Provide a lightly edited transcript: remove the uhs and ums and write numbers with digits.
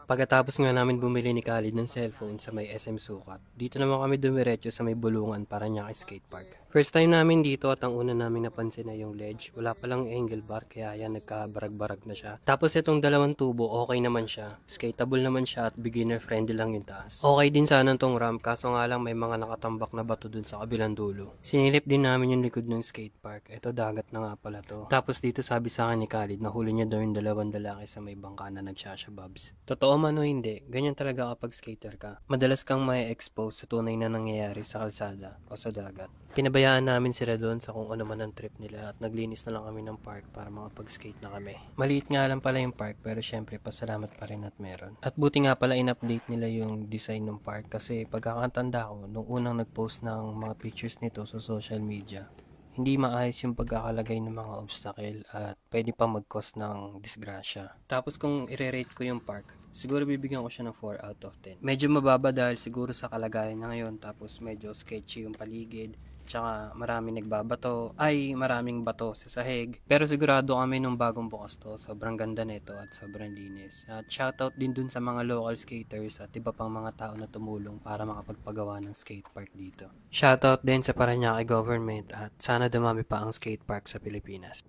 Pagkatapos nga namin bumili ni Khalid ng cellphone sa may SM Sukat, dito naman kami dumiretso sa may Bulungan Paranaque Skate Park. First time namin dito at ang una namin napansin na yung ledge, wala palang angle bar kaya yan nagkabarag-barag na siya. Tapos itong dalawang tubo, okay naman siya. Skateable naman siya at beginner friendly lang yung taas. Okay din sana tong ramp kaso nga lang may mga nakatambak na bato dun sa kabilang dulo. Sinilip din namin yung likod ng skate park. Ito dagat na nga pala to. Tapos dito sabi sa akin ni Khalid na huli niya daw yung dalawang lalaki sa may bangka na nagsashababs. Totoo man o hindi, ganyan talaga kapag skater ka. Madalas kang may expose sa tunay na nangyayari sa kalsada o sa dagat. Pinabayaan namin sila doon sa kung ano man ang trip nila at naglinis na lang kami ng park para makapag-skate na kami. Maliit nga lang pala yung park pero syempre pasalamat pa rin at meron. At buti nga pala in-update nila yung design ng park kasi pagkakatanda ko nung unang nag-post ng mga pictures nito sa social media, hindi maayos yung pagkakalagay ng mga obstacle at pwede pa mag-cause ng disgrasya. Tapos kung i-rate ko yung park, siguro bibigyan ko siya ng 4 out of 10. Medyo mababa dahil siguro sa kalagayan niya ngayon tapos medyo sketchy yung paligid. Tsaka maraming bato sa sahig. Pero sigurado kami nung bagong bukas to, sobrang ganda nito at sobrang linis. At shoutout din dun sa mga local skaters at iba pang mga tao na tumulong para makapagpagawa ng skate park dito. Shoutout din sa Parañaque government at sana dumami pa ang skate park sa Pilipinas.